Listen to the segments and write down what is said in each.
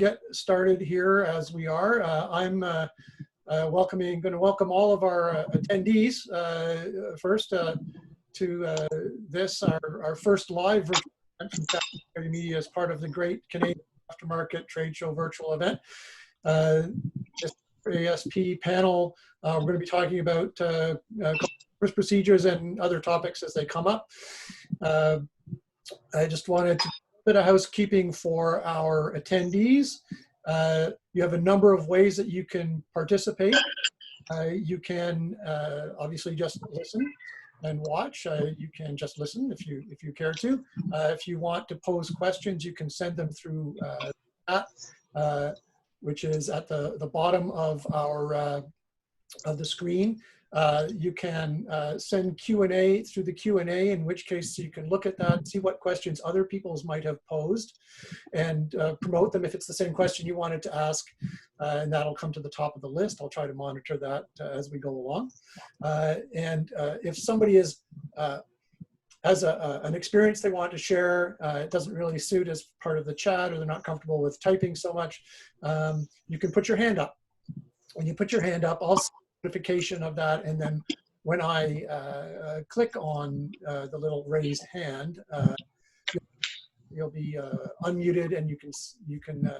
get started here as we are. I'm going to welcome all of our attendees first to this, our first live virtual event from Chapter Media as part of the Great Canadian Aftermarket Trade Show virtual event. This ASP panel, we're going to be talking about customer procedures and other topics as they come up. I just wanted to do a bit of housekeeping for our attendees. You have a number of ways that you can participate. You can obviously just listen and watch. You can just listen if you care to. If you want to pose questions, you can send them through chat, which is at the bottom of our of the screen. You can send Q&A through the Q&A, in which case you can look at that, see what questions other people's might have posed, and promote them if it's the same question you wanted to ask, and that'll come to the top of the list. I'll try to monitor that as we go along. And if somebody has an experience they want to share, it doesn't really suit as part of the chat, or they're not comfortable with typing so much, you can put your hand up. When you put your hand up, I'll see notification of that, and then when I click on the little raised hand, you'll be unmuted, and you can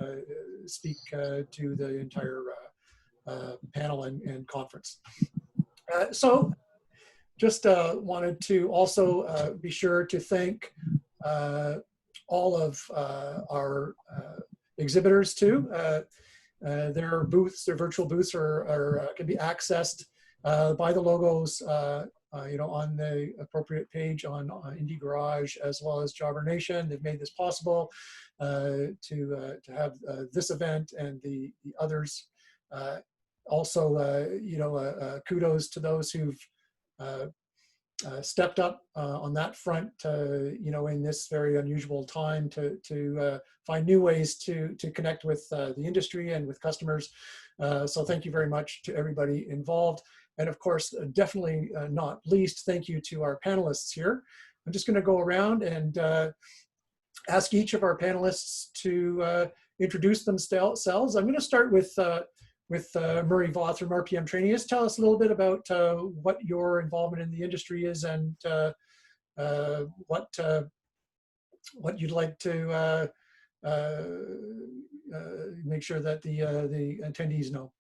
speak to the entire panel and conference. So just wanted to also be sure to thank all of our exhibitors too. Their booths, their virtual booths can be accessed by the logos, on the appropriate page on Indie Garage as well as Jobber Nation. They've made this possible to have this event and the others. Also, kudos to those who've stepped up on that front, in this very unusual time to find new ways to connect with the industry and with customers. So thank you very much to everybody involved. And of course, definitely not least, thank you to our panelists here. I'm just going to go around and ask each of our panelists to introduce themselves. I'm going to start with Murray Voth from RPM Training. Just tell us a little bit about what your involvement in the industry is, and what you'd like to make sure that the attendees know.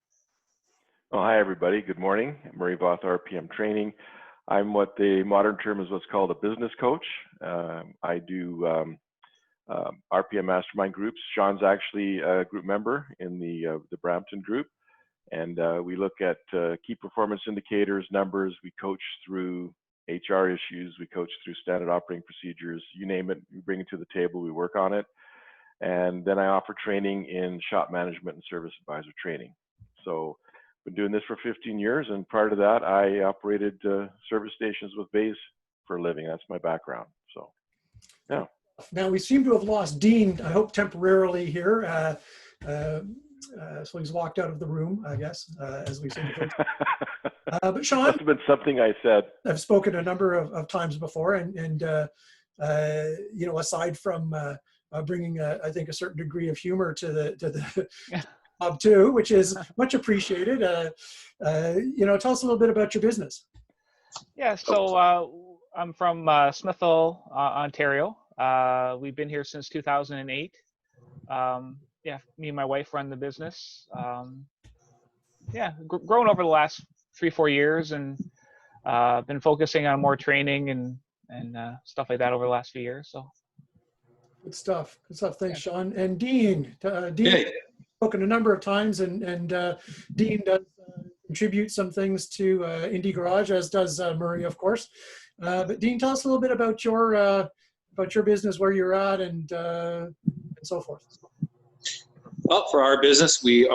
Oh, hi everybody. Good morning. Murray Voth, RPM Training. I'm what the modern term is what's called a business coach. I do RPM mastermind groups. Sean's actually a group member in the Brampton group. And we look at key performance indicators, numbers. We coach through HR issues. We coach through standard operating procedures. You name it, we bring it to the table. We work on it. And then I offer training in shop management and service advisor training. So I've been doing this for 15 years. And prior to that, I operated service stations with bays for a living. That's my background. So, yeah. Now, we seem to have lost Dean, I hope temporarily here. So he's walked out of the room, I guess, as we say. But Sean, must have been something I said. I've spoken a number of times before, and aside from bringing, I think, a certain degree of humor to the job too, which is much appreciated. Tell us a little bit about your business. Yeah, so I'm from Smithville, Ontario. We've been here since 2008. Yeah, me and my wife run the business. Grown over the last 3-4 years, and been focusing on more training and stuff like that over the last few years. So good stuff. Good stuff. Thanks, Sean. And Dean. Dean spoken a number of times, and Dean does contribute some things to Indie Garage, as does Murray, of course. But Dean, tell us a little bit about your business, where you're at, and so forth. Well, for our business, we've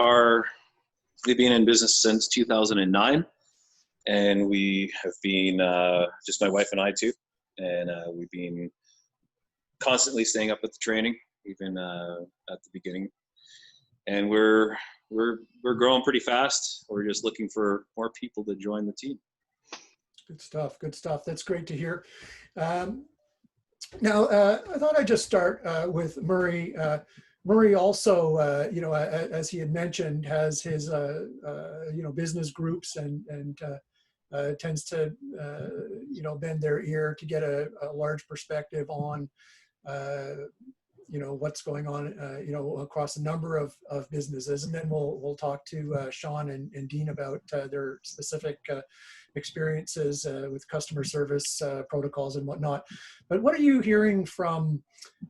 been in business since 2009, and we have been just my wife and I too, and we've been constantly staying up with the training, even at the beginning, and we're growing pretty fast. We're just looking for more people to join the team. Good stuff. Good stuff. That's great to hear. Now, I thought I'd just start with Murray. Murray also, you know, as he had mentioned, has his, you know, business groups and tends to, you know, bend their ear to get a large perspective on, you know, what's going on, you know, across a number of businesses. And then we'll talk to Sean and Dean about their specific experiences with customer service protocols and whatnot. But what are you hearing from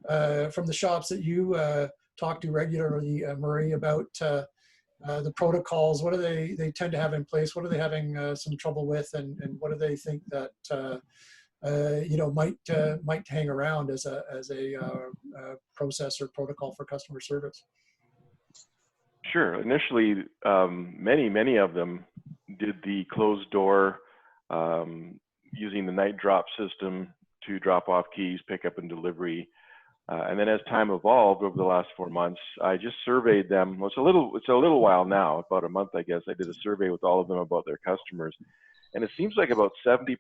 the shops that you talk to regularly, Murray, about the protocols? What do they tend to have in place? What are they having some trouble with, and what do they think that you know, might hang around as a process or protocol for customer service? Sure. Initially, many of them did the closed door, using the night drop system to drop off keys, pick up and delivery. And then as time evolved over the last 4 months, I just surveyed them. Well, it's a little while now, about a month, I guess. I did a survey with all of them about their customers. And it seems like about 70%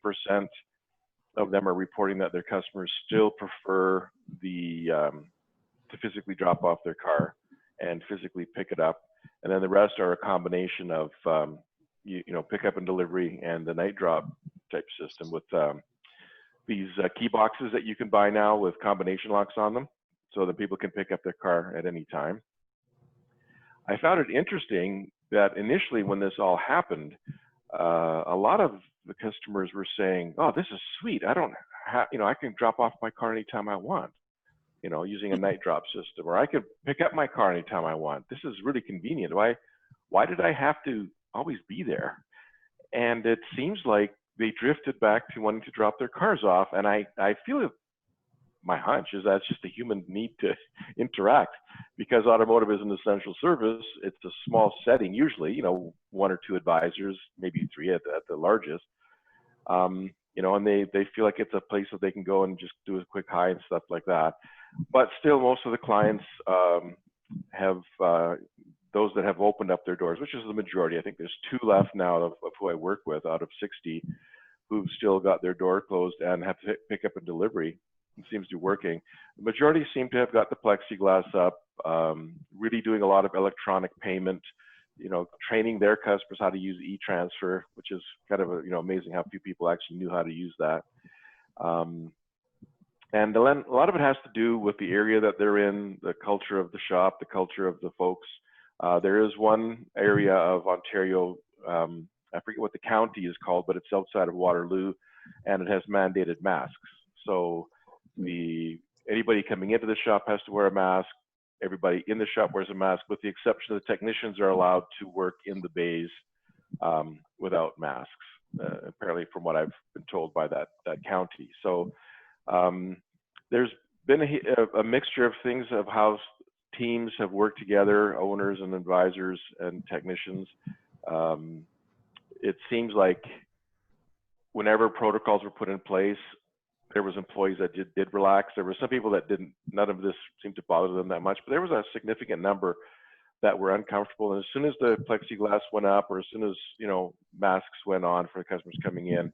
of them are reporting that their customers still prefer the to physically drop off their car and physically pick it up. And then the rest are a combination of, you know, pickup and delivery and the night drop type system with these key boxes that you can buy now with combination locks on them so that people can pick up their car at any time. I found it interesting that initially when this all happened, a lot of the customers were saying, "Oh, this is sweet. I don't have, you know, I can drop off my car anytime I want, you know, using a night drop system, or I could pick up my car anytime I want. This is really convenient. Why did I have to always be there?" And it seems like they drifted back to wanting to drop their cars off. And I feel it, my hunch is that's just a human need to interact, because automotive is an essential service. It's a small setting, usually, you know, 1 or 2 advisors, maybe 3 at the largest. You know, and they feel like it's a place that they can go and just do a quick hi and stuff like that. But still, most of the clients have those that have opened up their doors, which is the majority. I think there's 2 left now of who I work with out of 60 who've still got their door closed and have to pick up and delivery. It seems to be working. The majority seem to have got the plexiglass up, really doing a lot of electronic payment, you know, training their customers how to use e-transfer, which is kind of, you know, amazing how few people actually knew how to use that. And a lot of it has to do with the area that they're in, the culture of the shop, the culture of the folks. There is one area of Ontario, I forget what the county is called, but it's outside of Waterloo, and it has mandated masks. So anybody coming into the shop has to wear a mask. Everybody in the shop wears a mask, with the exception of the technicians are allowed to work in the bays without masks, apparently, from what I've been told by that county. So there's been a mixture of things of how teams have worked together, owners and advisors and technicians. It seems like whenever protocols were put in place, there was employees that did relax. There were some people that didn't. None of this seemed to bother them that much, but there was a significant number that were uncomfortable. And as soon as the plexiglass went up, or as soon as, you know, masks went on for the customers coming in,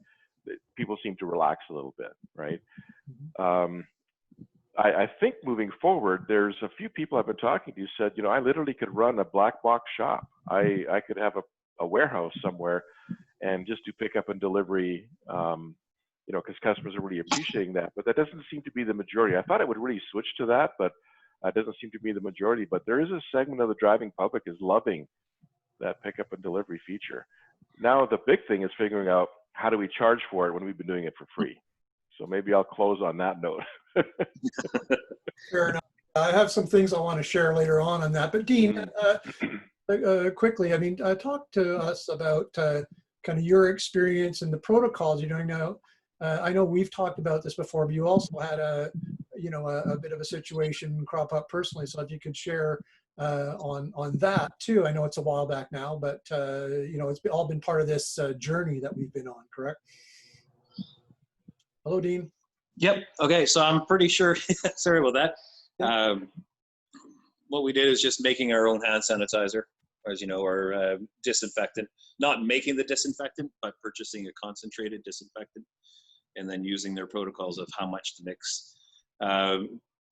people seemed to relax a little bit, right? I think moving forward, there's a few people I've been talking to who said, you know, I literally could run a black box shop. I could have a warehouse somewhere and just do pickup and delivery, you know, because customers are really appreciating that. But that doesn't seem to be the majority. I thought it would really switch to that, but it doesn't seem to be the majority. But there is a segment of the driving public is loving that pickup and delivery feature. Now the big thing is figuring out, how do we charge for it when we've been doing it for free? So maybe I'll close on that note. Fair enough. I have some things I want to share later on that. But Dean, quickly, I mean, talk to us about kind of your experience and the protocols you're doing now. I know we've talked about this before, but you also had a bit of a situation crop up personally. So if you could share on that too. I know it's a while back now, but you know, it's all been part of this journey that we've been on, correct? Hello, Dean. Yep. Okay. So I'm pretty sure, sorry about that. What we did is just making our own hand sanitizer, as you know, or disinfectant, not making the disinfectant, but purchasing a concentrated disinfectant and then using their protocols of how much to mix.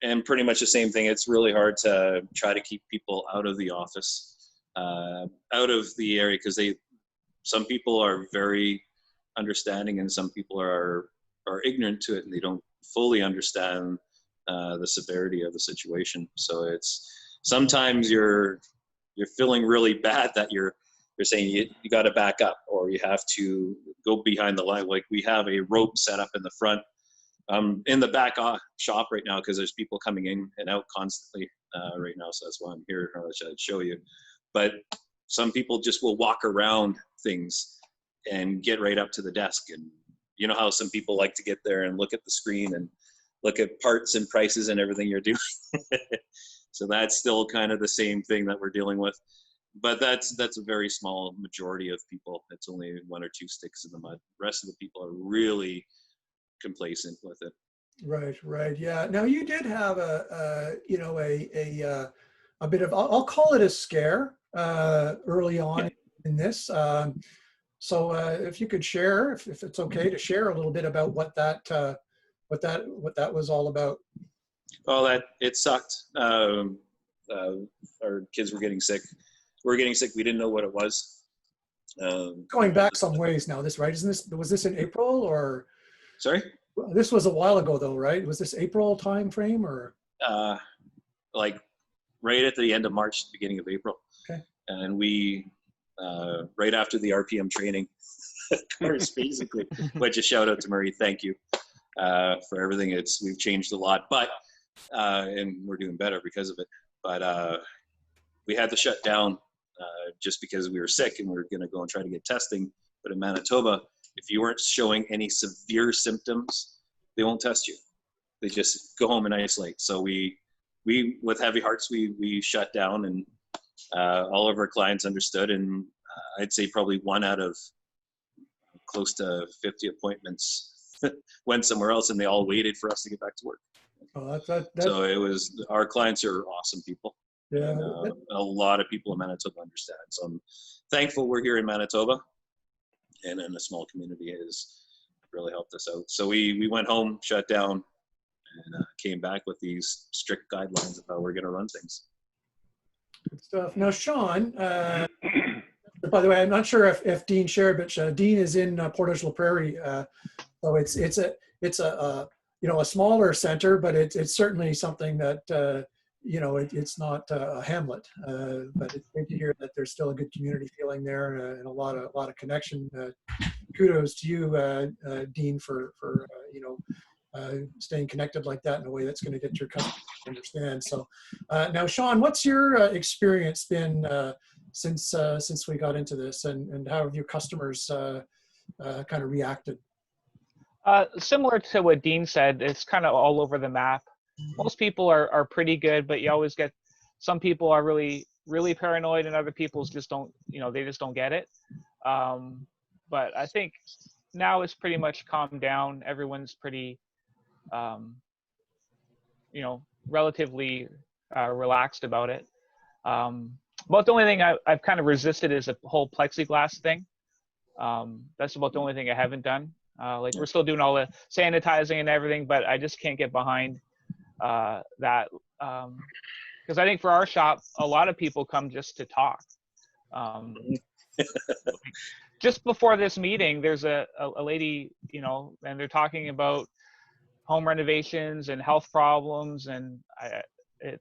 and pretty much the same thing. It's really hard to try to keep people out of the office, out of the area, because some people are very understanding and some people are ignorant to it, and they don't fully understand the severity of the situation. So it's sometimes you're feeling really bad that you're saying you got to back up, or you have to go behind the line. Like, we have a rope set up in the front. In the back shop right now because there's people coming in and out constantly right now. So that's why I'm here to show you. But some people just will walk around things and get right up to the desk. And you know how some people like to get there and look at the screen and look at parts and prices and everything you're doing. So that's still kind of the same thing that we're dealing with. But that's a very small majority of people. It's only 1 or 2 sticks in the mud. The rest of the people are really complacent with it. Right. Yeah. Now, you did have a bit of, I'll call it a scare early on in this. So if you could share, if it's okay to share a little bit about what that was all about. Well, it sucked. Our kids were getting sick. We didn't know what it was. Going back some ways now, was this in April or? Sorry? This was a while ago though, right? Was this April time frame or? Like right at the end of March, beginning of April. Okay. And we, right after the RPM training course, basically, which a shout out to Murray. Thank you for everything. We've changed a lot, but, and we're doing better because of it. But we had to shut down just because we were sick and we were going to go and try to get testing. But in Manitoba, if you weren't showing any severe symptoms, they won't test you. They just go home and isolate. So we with heavy hearts, we shut down, and all of our clients understood. And I'd say probably 1 out of close to 50 appointments went somewhere else, and they all waited for us to get back to work. Oh, that's So it was, our clients are awesome people. Yeah. And, a lot of people in Manitoba understand. So I'm thankful we're here in Manitoba, and in a small community has really helped us out. So we went home, shut down, and came back with these strict guidelines of how we're going to run things. Good stuff. Now, Sean, by the way, I'm not sure if Dean shared, but Dean is in Portage La Prairie. So it's a smaller center, but it's certainly something that, it's not a hamlet, but it's great to hear that there's still a good community feeling there and a lot of connection. Kudos to you, Dean, for staying connected like that in a way that's going to get your customers to understand. So now, Sean, what's your experience been since we got into this, and how have your customers kind of reacted? Similar to what Dean said, it's kind of all over the map. Most people are pretty good, but you always get some people are really, really paranoid, and other people just don't, they just don't get it. But I think now it's pretty much calmed down. Everyone's pretty, relatively relaxed about it. But the only thing I've kind of resisted is the whole plexiglass thing. That's about the only thing I haven't done. We're still doing all the sanitizing and everything, but I just can't get behind that, because I think for our shop, a lot of people come just to talk. Just before this meeting, there's a lady, and they're talking about home renovations and health problems, and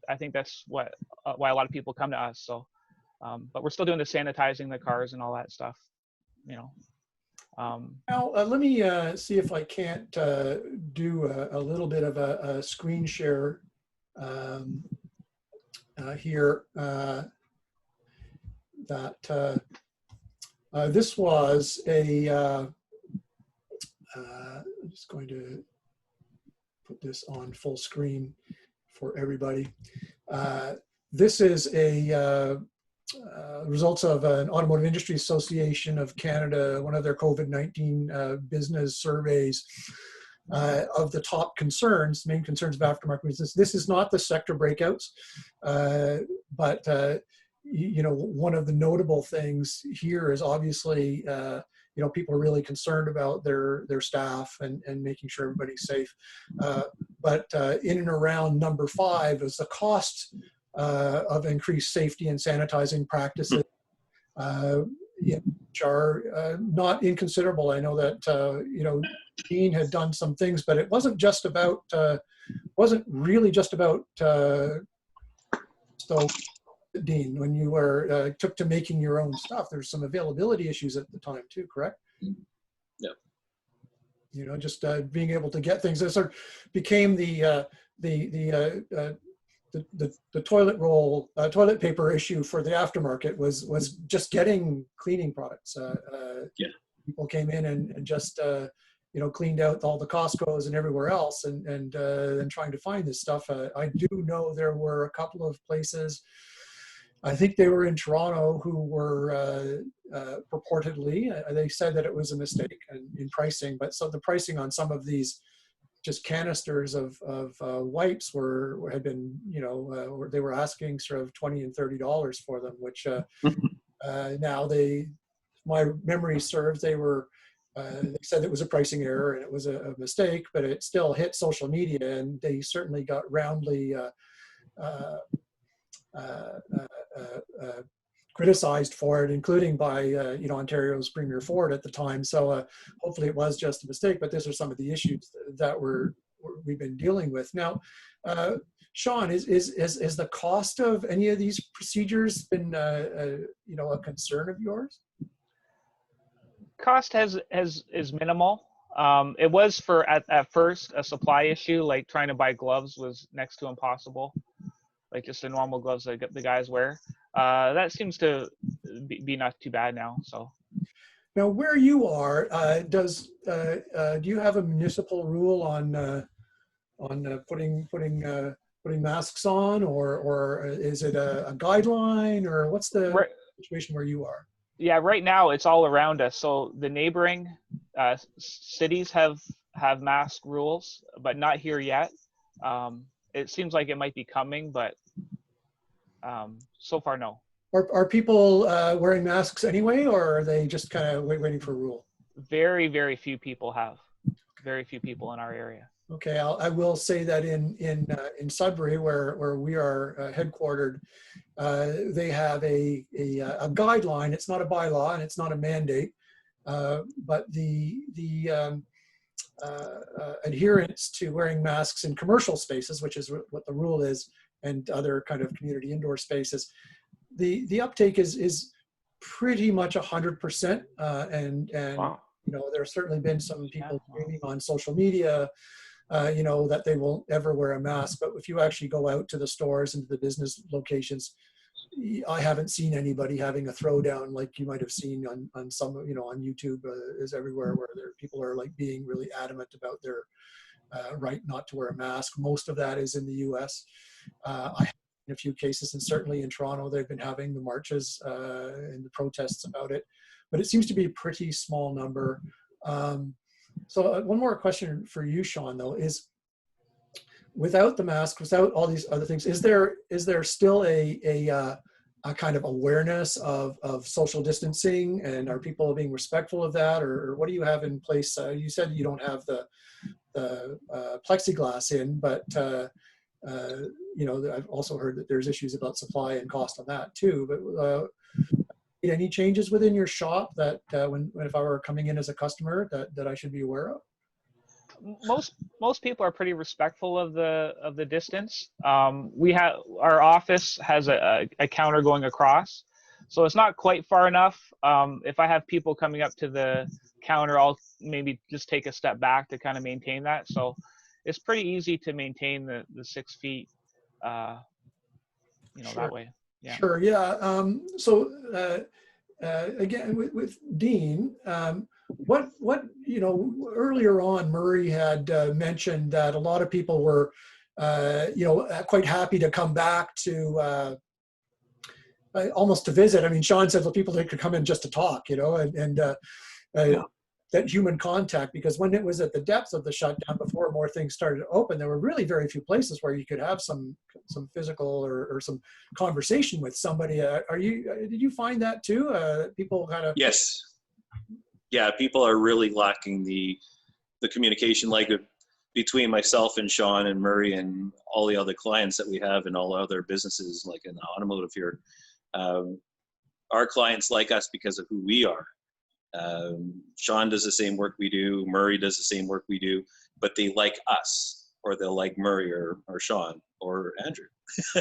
I think that's why a lot of people come to us. So, but we're still doing the sanitizing the cars and all that stuff, Now, let me see if I can't do a little bit of a screen share here. This was I'm just going to put this on full screen for everybody. This is results of an Automotive Industry Association of Canada, one of their COVID-19 business surveys of the top concerns, main concerns of aftermarket business. This is not the sector breakouts, but one of the notable things here is obviously, people are really concerned about their staff and making sure everybody's safe. but in and around number 5 is the cost of increased safety and sanitizing practices, which are not inconsiderable. I know that Dean had done some things, but it wasn't just about wasn't really just about stove. Dean, when you were took to making your own stuff, there's some availability issues at the time too, correct? Yeah. Just being able to get things. That sort of became the toilet paper issue for the aftermarket was just getting cleaning products. Yeah. People came in and just cleaned out all the Costco's and everywhere else, and then trying to find this stuff. I do know there were a couple of places. I think they were in Toronto who were purportedly, they said that it was a mistake in pricing, but so the pricing on some of these just canisters of wipes had been, they were asking sort of $20 and $30 for them, which now my memory serves, they said it was a pricing error and it was a mistake, but it still hit social media, and they certainly got roundly criticized for it, including by Ontario's Premier Ford at the time. So hopefully it was just a mistake, but these are some of the issues that we've been dealing with. Now, Sean, is the cost of any of these procedures been a concern of yours? Cost is minimal. It was at first a supply issue, like trying to buy gloves was next to impossible, like just the normal gloves that the guys wear. That seems to be not too bad now. So now, where you are, do you have a municipal rule on putting masks on, or is it a guideline, or what's the situation where you are? Yeah, right now it's all around us. So the neighboring cities have mask rules, but not here yet. It seems like it might be coming, but so far, no. Are people wearing masks anyway, or are they just kind of waiting for a rule? Very, very few people have. Very few people in our area. Okay, I will say that in Sudbury, where we are headquartered, they have a guideline. It's not a bylaw and it's not a mandate, but the adherence to wearing masks in commercial spaces, which is what the rule is, and other kind of community indoor spaces, the uptake is pretty much 100%. And wow. There's certainly been some people screaming on social media, that they won't ever wear a mask. But if you actually go out to the stores and to the business locations, I haven't seen anybody having a throwdown like you might have seen on some, on YouTube is everywhere, where people are like being really adamant about their right not to wear a mask. Most of that is in the US. I have in a few cases, and certainly in Toronto, they've been having the marches and the protests about it, but it seems to be a pretty small number. So one more question for you, Sean, though, is without the mask, without all these other things, is there still a kind of awareness of social distancing, and are people being respectful of that, or what do you have in place? You said you don't have the plexiglass in, but I've also heard that there's issues about supply and cost on that too. But any changes within your shop that if I were coming in as a customer that I should be aware of? Most people are pretty respectful of the distance. Our office has a counter going across, so it's not quite far enough. If I have people coming up to the counter, I'll maybe just take a step back to kind of maintain that. So it's pretty easy to maintain the 6 feet, Sure. that way. Yeah. Sure. Yeah. So again, with Dean, what earlier on, Murray had mentioned that a lot of people were quite happy to come back to almost to visit. I mean, Sean said, well, people that could come in just to talk, that human contact, because when it was at the depth of the shutdown, before more things started to open, there were really very few places where you could have some physical or some conversation with somebody. Did you find that too? People kind of... Yes. Yeah, people are really lacking the communication. Like between myself and Sean and Murray and all the other clients that we have and all other businesses like in the automotive here, our clients like us because of who we are. Sean does the same work we do. Murray does the same work we do, but they like us, or they'll like Murray or Sean or Andrew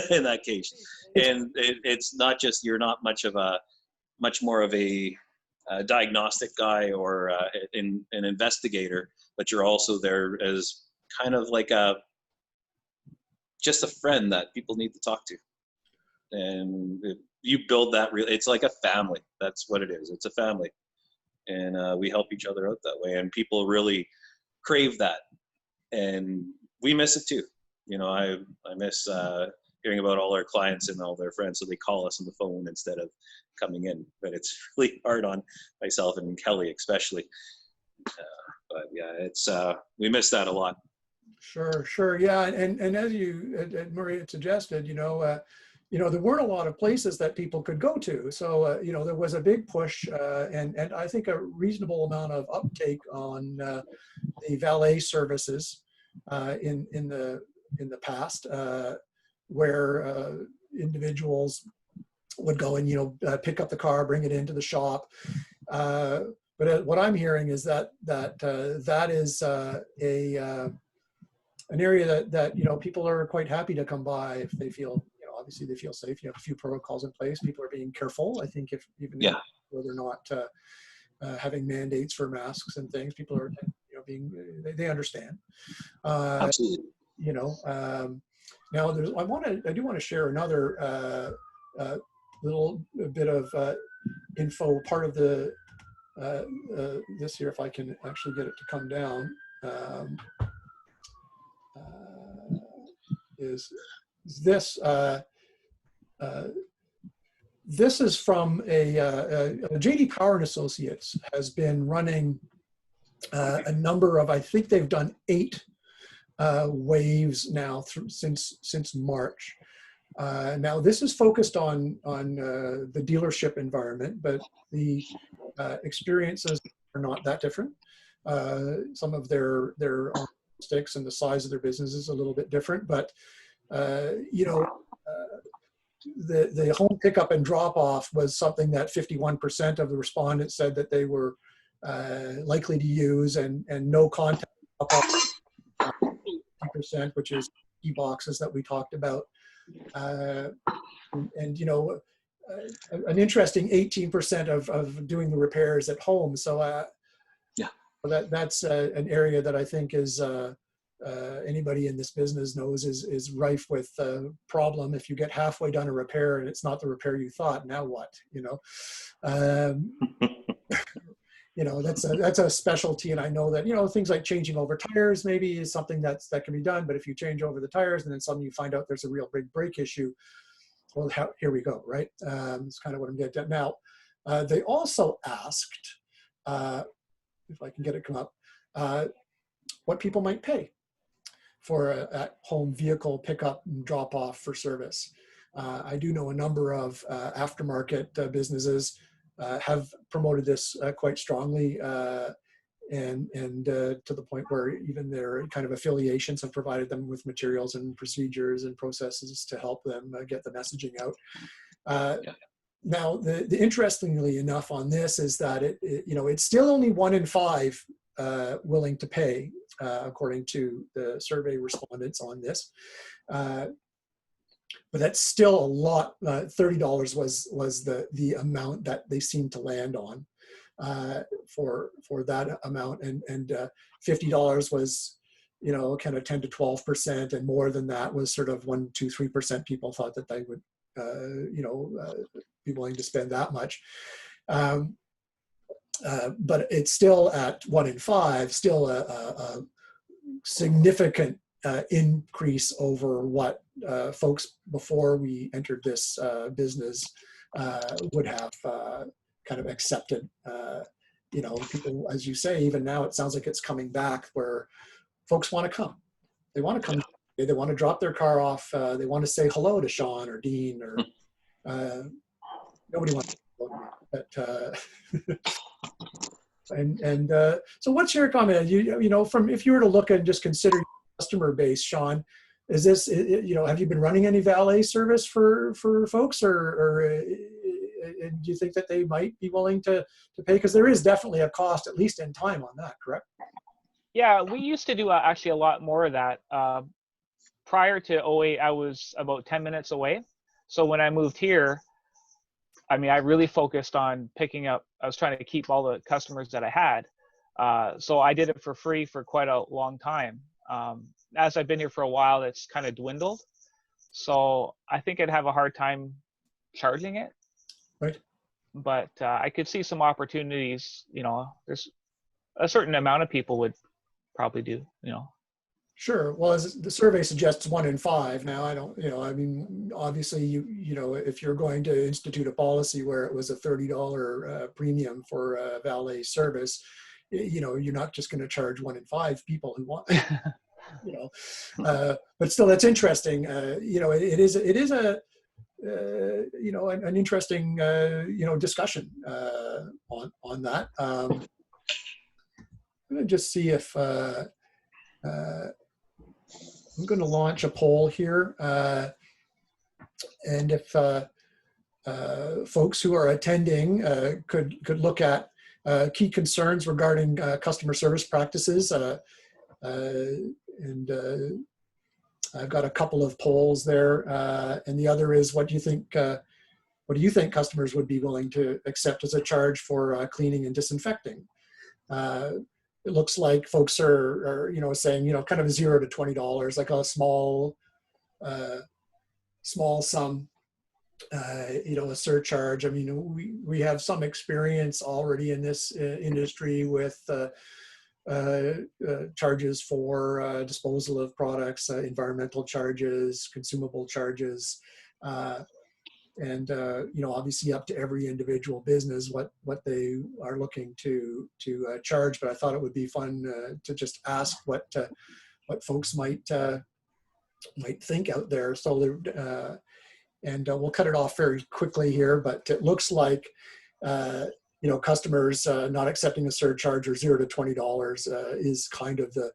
in that case. And it's not just, you're not much more of a diagnostic guy or an investigator, but you're also there as kind of like just a friend that people need to talk to. And you build that it's like a family. That's what it is. It's a family. And we help each other out that way. And people really crave that. And we miss it too. You know, I miss hearing about all our clients and all their friends. So they call us on the phone instead of coming in. But it's really hard on myself and Kelly especially. But yeah, it's we miss that a lot. Sure, yeah, and as you, Murray had suggested, there weren't a lot of places that people could go to. So, there was a big push and I think a reasonable amount of uptake on the valet services in the past, where individuals would go and pick up the car, bring it into the shop. But what I'm hearing is that is an area that people are quite happy to come by if they feel, obviously they feel safe. You have a few protocols in place. People are being careful. I think even though they're not having mandates for masks and things, people are they understand. Absolutely. Now I do want to share another little bit of info, part of the this here, if I can actually get it to come down. Is this this is from a JD Power and Associates has been running a number of, I think they've done 8 waves now since March. Now this is focused on the dealership environment, but the experiences are not that different. Some of their sticks and the size of their business is a little bit different, but the home pickup and drop off was something that 51% of the respondents said that they were likely to use, and no contact drop off 50%, which is e-boxes that we talked about, and an interesting 18% of doing the repairs at home. So that's an area that I think is anybody in this business knows is rife with problem. If you get halfway done a repair and it's not the repair you thought, now what? That's a specialty, and I know that things like changing over tires maybe is something that can be done. But if you change over the tires and then suddenly you find out there's a real big brake issue, well, here we go, right? It's kind of what I'm getting at now. They also asked, if I can get it come up, what people might pay for a at-home vehicle pickup and drop-off for service. I do know a number of aftermarket businesses have promoted this quite strongly, and to the point where even their kind of affiliations have provided them with materials and procedures and processes to help them get the messaging out. Now, the interestingly enough on this is that it's still only 1 in 5 willing to pay, according to the survey respondents on this. But that's still a lot. $30 was the amount that they seemed to land on for that amount, and $50 was kind of 10 to 12%, and more than that was sort of 1, 2, 3% people thought that they would be willing to spend that much. But it's still at 1 in 5, still a significant increase over what folks before we entered this business would have kind of accepted. People, as you say, even now it sounds like it's coming back where folks want to come. They want to come. They want to drop their car off. They want to say hello to Sean or Dean or nobody wants to hello to me, but So what's your comment? You know, from if you were to look and just consider your customer base, Sean, is this, you know, have you been running any valet service for folks, or do you think that they might be willing to pay? Because there is definitely a cost, at least in time, on that, correct? Yeah, we used to do actually a lot more of that. Prior to '08, I was about 10 minutes away. So when I moved here, I mean, I really focused on picking up, I was trying to keep all the customers that I had. So I did it for free for quite a long time. As I've been here for a while, it's kind of dwindled. So I think I'd have a hard time charging it. Right. But I could see some opportunities, you know, there's a certain amount of people would probably do, you know. Sure. Well, as the survey suggests, 1 in 5. Now, I don't, you know, I mean, obviously, you know, if you're going to institute a policy where it was a $30 premium for valet service, you know, you're not just going to charge 1 in 5 people who want, you know, but still, that's interesting. You know, it is a, you know, an interesting, you know, discussion on that. I'm going to just see if. I'm going to launch a poll here, and if folks who are attending could look at key concerns regarding customer service practices, and I've got a couple of polls there, and the other is what do you think customers would be willing to accept as a charge for cleaning and disinfecting? It looks like folks are, you know, saying, you know, kind of $0 to $20, like a small sum, you know, a surcharge. I mean, we have some experience already in this industry with charges for disposal of products, environmental charges, consumable charges, and you know, obviously up to every individual business what they are looking to charge. But I thought it would be fun to just ask what folks might think out there. So and we'll cut it off very quickly here. But it looks like you know, customers not accepting a surcharge or $0 to $20 is kind of the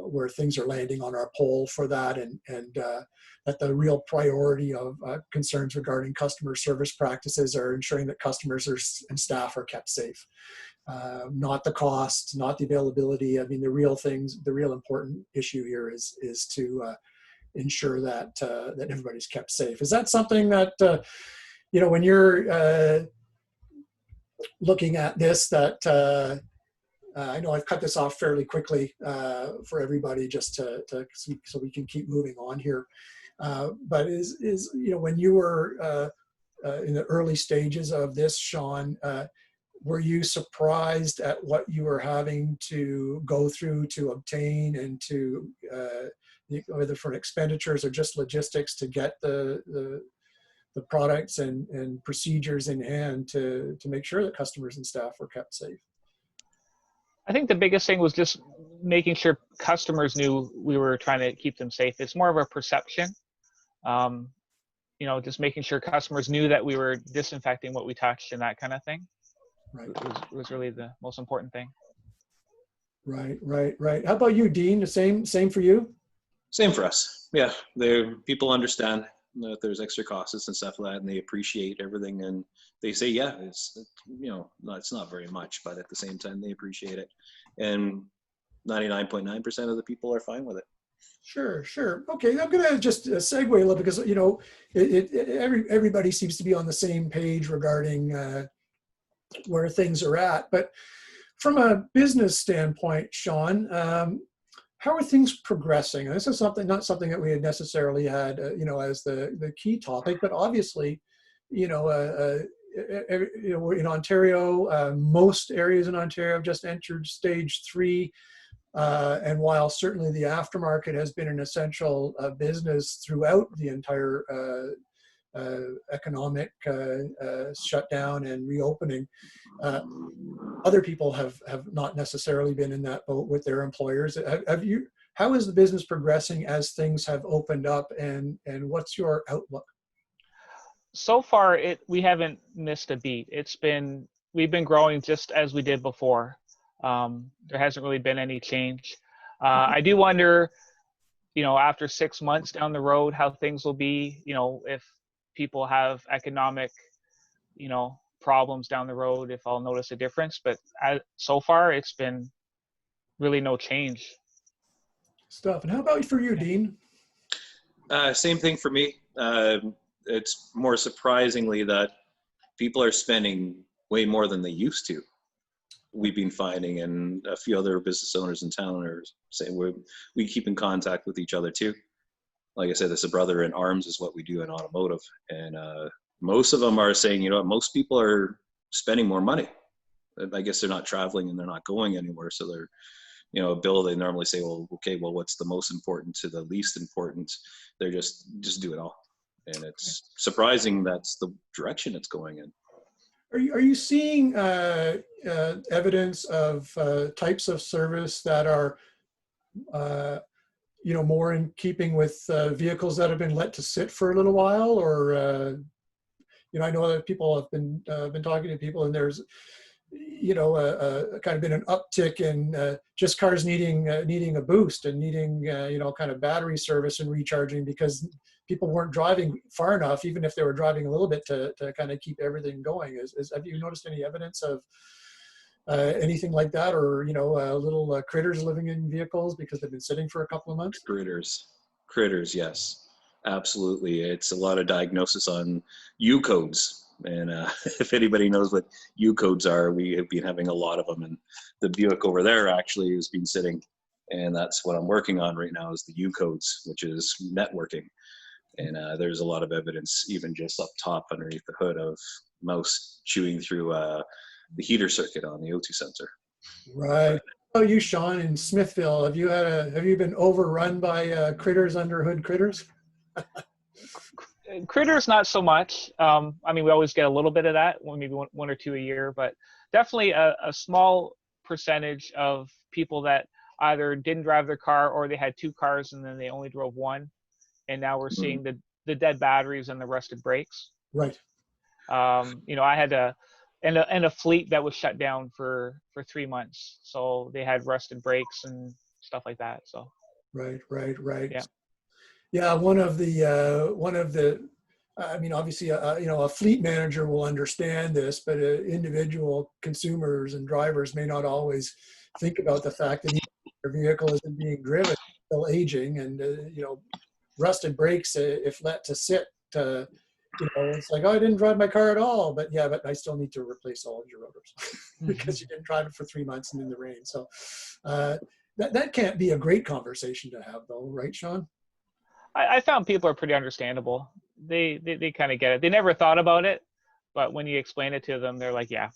where things are landing on our poll for that, and that the real priority of concerns regarding customer service practices are ensuring that customers and staff are kept safe, not the cost, not the availability. I mean, the real important issue here is to ensure that that everybody's kept safe. Is that something that you know, when you're looking at this, that I know I've cut this off fairly quickly for everybody, just so we can keep moving on here. But is you know, when you were in the early stages of this, Sean, were you surprised at what you were having to go through to obtain and to whether for expenditures or just logistics to get the products and procedures in hand to make sure that customers and staff were kept safe? I think the biggest thing was just making sure customers knew we were trying to keep them safe. It's more of a perception. You know, just making sure customers knew that we were disinfecting what we touched and that kind of thing. Right. Was really the most important thing. Right. How about you, Dean? The same for you? Same for us. Yeah, people understand that there's extra costs and stuff like that, and they appreciate everything, and they say, yeah, it's you know, it's not very much, but at the same time they appreciate it, and 99.9% of the people are fine with it. Sure. Okay, I'm going to just segue a little, because you know, everybody seems to be on the same page regarding where things are at. But from a business standpoint, Sean, how are things progressing? And this is not something that we had necessarily had, you know, as the key topic, but obviously, you know, in Ontario, most areas in Ontario have just entered stage 3. And while certainly the aftermarket has been an essential business throughout the entire economic shutdown and reopening, other people have not necessarily been in that boat with their employers. How is the business progressing as things have opened up, and what's your outlook? So far, we haven't missed a beat. It's been we've been growing just as we did before. There hasn't really been any change. I do wonder, after 6 months down the road, how things will be, if people have economic, problems down the road, if I'll notice a difference. But so far, it's been really no change. Stuff. And how about for you, Dean? Same thing for me. It's more surprisingly that people are spending way more than they used to. We've been finding, and a few other business owners in town are saying we keep in contact with each other too. Like I said, this is a brother in arms is what we do in automotive. And most of them are saying, most people are spending more money. I guess they're not traveling and they're not going anywhere. So they're, a bill, they normally say, well, okay, well, what's the most important to the least important? They're just do it all. And it's surprising that's the direction it's going in. Are you seeing evidence of types of service that are, more in keeping with vehicles that have been let to sit for a little while? Or, I know that people have been talking to people, and there's, kind of been an uptick in just cars needing a boost and needing, kind of battery service and recharging because people weren't driving far enough, even if they were driving a little bit to kind of keep everything going. Have you noticed any evidence of anything like that, or little critters living in vehicles because they've been sitting for a couple of months? Critters, yes, absolutely. It's a lot of diagnosis on U codes, and if anybody knows what U codes are, we have been having a lot of them. And the Buick over there actually has been sitting, and that's what I'm working on right now is the U codes, which is networking. And there's a lot of evidence, even just up top underneath the hood, of mouse chewing through the heater circuit on the O2 sensor. Right. Oh, you, Sean, in Smithville, have you been overrun by critters, under hood critters? Critters, not so much. We always get a little bit of that, maybe one or two a year, but definitely a small percentage of people that either didn't drive their car or they had two cars and then they only drove one. And now we're seeing the dead batteries and the rusted brakes. Right. I had a fleet that was shut down for 3 months, so they had rusted brakes and stuff like that. So. Right. Yeah. Yeah. One of the. Obviously, a fleet manager will understand this, but individual consumers and drivers may not always think about the fact that their vehicle isn't being driven, still aging, and rusted brakes, if let to sit, it's like, oh, I didn't drive my car at all, but I still need to replace all of your rotors because you didn't drive it for 3 months and in the rain. So that can't be a great conversation to have, though, right, Sean? I found people are pretty understandable. They kind of get it. They never thought about it, but when you explain it to them, they're like, yeah.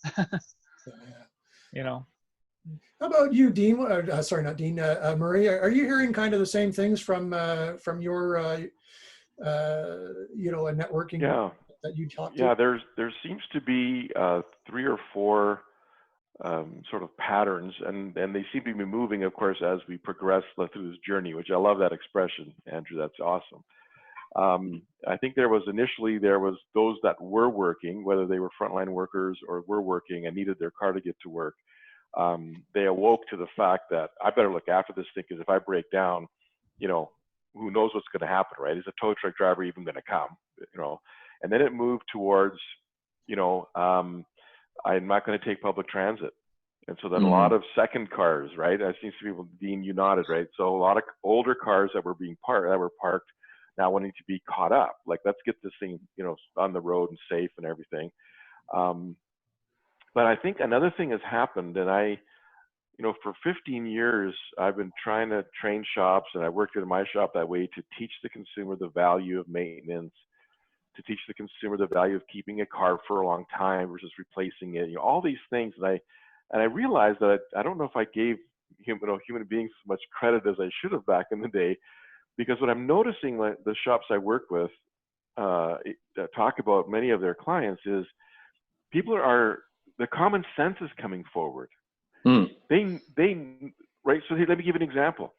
How about you, Dean? Sorry, not Dean. Murray, are you hearing kind of the same things from your, a networking that you talk to? Yeah, there seems to be 3 or 4 sort of patterns, and they seem to be moving, of course, as we progress through this journey, which I love that expression, Andrew. That's awesome. I think there was those that were working, whether they were frontline workers or were working and needed their car to get to work. They awoke to the fact that I better look after this thing, because if I break down, who knows what's going to happen, right? Is a tow truck driver even going to come? And then it moved towards, I'm not going to take public transit. And so then a lot of second cars, right? I've seen some people, Dean, you nodded, right? So a lot of older cars that were parked now wanting to be caught up. Like, let's get this thing, on the road and safe and everything. But I think another thing has happened, and for 15 years, I've been trying to train shops, and I worked in my shop that way, to teach the consumer the value of maintenance, to teach the consumer the value of keeping a car for a long time versus replacing it. All these things. And I realized that I don't know if I gave human beings as much credit as I should have back in the day, because what I'm noticing, like the shops I work with talk about many of their clients, is the common sense is coming forward. Right. So let me give you an example.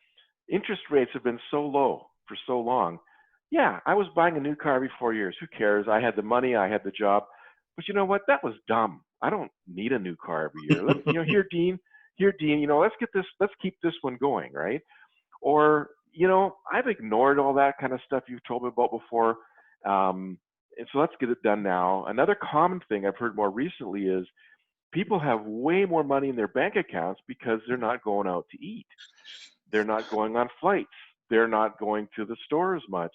Interest rates have been so low for so long. Yeah, I was buying a new car every 4 years. Who cares? I had the money, I had the job. But you know what? That was dumb. I don't need a new car every year. Let's, here, Dean, let's keep this one going, right? Or, I've ignored all that kind of stuff you've told me about before. And so let's get it done now. Another common thing I've heard more recently is people have way more money in their bank accounts because they're not going out to eat. They're not going on flights. They're not going to the store as much.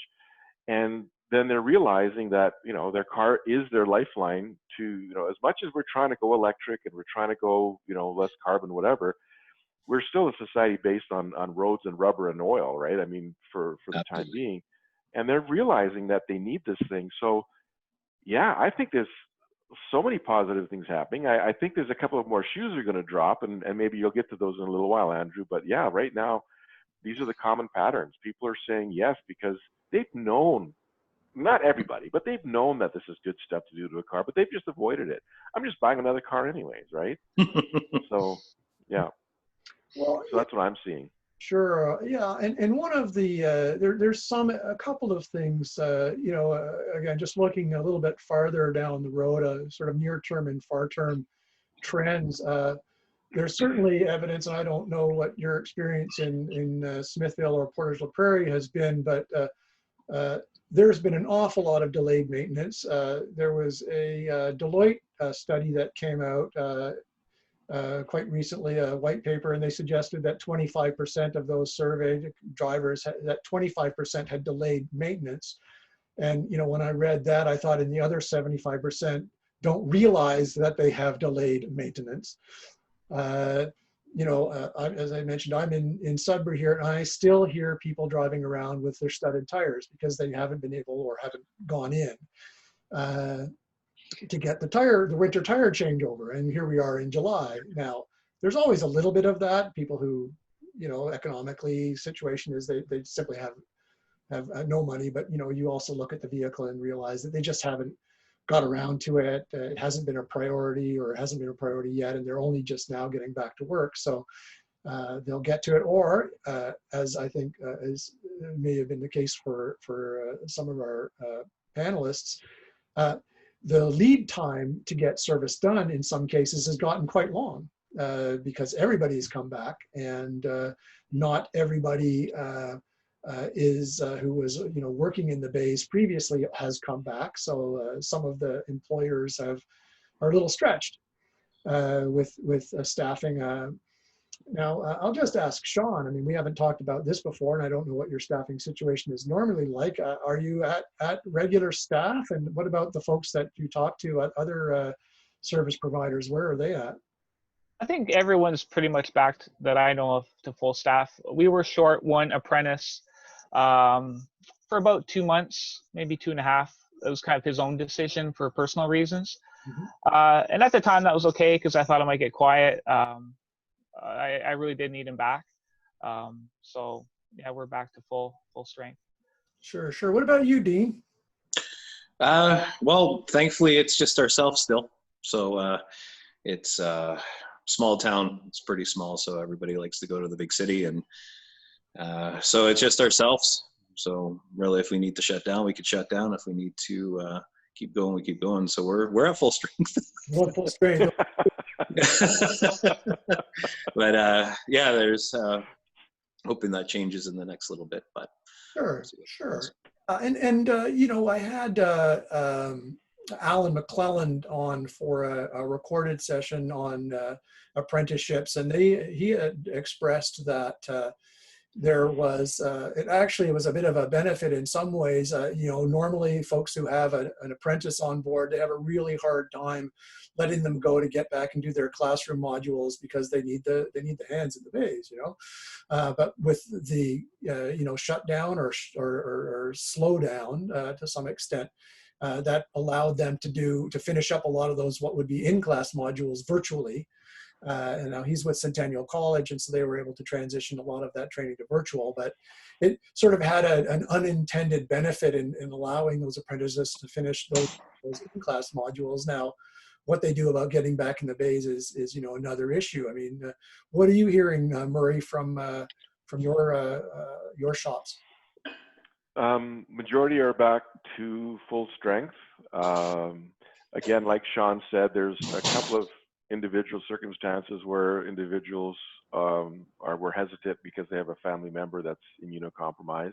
And then they're realizing that, their car is their lifeline to, as much as we're trying to go electric and we're trying to go, less carbon, whatever, we're still a society based on roads and rubber and oil, right? I mean, for the time being. And they're realizing that they need this thing. So, yeah, I think there's so many positive things happening. I think there's a couple of more shoes are going to drop, and maybe you'll get to those in a little while, Andrew. But yeah, right now, these are the common patterns. People are saying yes because they've known, not everybody, but they've known that this is good stuff to do to a car, but they've just avoided it. I'm just buying another car anyways, right? So, yeah. Well, so that's what I'm seeing. Sure. Yeah. And one of the, there's a couple of things, again, just looking a little bit farther down the road, sort of near term and far term trends. There's certainly evidence, and I don't know what your experience in Smithville or Portage la Prairie has been, but there's been an awful lot of delayed maintenance. There was a Deloitte study that came out quite recently, a white paper, and they suggested that 25% of those surveyed drivers, that 25% had delayed maintenance. And when I read that, I thought, in the other 75% don't realize that they have delayed maintenance. As I mentioned, I'm in Sudbury here, and I still hear people driving around with their studded tires because they haven't been able or haven't gone in to get the winter tire changeover. And here we are in July. Now, there's always a little bit of that. People who, economically situation is they simply have no money, but you also look at the vehicle and realize that they just haven't got around to it. It hasn't been a priority, or it hasn't been a priority yet, and they're only just now getting back to work. So they'll get to it, or as I think as may have been the case for some of our panelists, the lead time to get service done in some cases has gotten quite long because everybody's come back, and not everybody who was working in the bays previously has come back. So some of the employers are a little stretched with staffing. Now, I'll just ask Sean. I mean, we haven't talked about this before, and I don't know what your staffing situation is normally like. Are you at regular staff? And what about the folks that you talk to at other service providers? Where are they at? I think everyone's pretty much back that I know of to full staff. We were short one apprentice for about 2 months, maybe 2.5. It was kind of his own decision for personal reasons. Mm-hmm. And at the time that was okay because I thought it might get quiet. I really did need him back. So yeah, we're back to full strength. Sure. What about you, Dean? Well, thankfully it's just ourselves still. So it's small town. It's pretty small, so everybody likes to go to the big city, and so it's just ourselves. So really, if we need to shut down, we could shut down. If we need to keep going, we keep going. So we're at full strength. Full strength. But yeah, there's hoping that changes in the next little bit. But sure. And I had Alan McClelland on for a recorded session on apprenticeships, and he had expressed that there was it actually was a bit of a benefit in some ways. Normally folks who have an apprentice on board, they have a really hard time letting them go to get back and do their classroom modules because they need the hands in the bays, but with the shutdown or slow down to some extent, that allowed them to finish up a lot of those what would be in-class modules virtually. And now he's with Centennial College, and so they were able to transition a lot of that training to virtual. But it sort of had an unintended benefit in allowing those apprentices to finish those in-class modules. Now, what they do about getting back in the bays is another issue. I mean, what are you hearing, Murray, from your shops? Majority are back to full strength. again, like Sean said, there's a couple of individual circumstances where individuals were hesitant because they have a family member that's immunocompromised.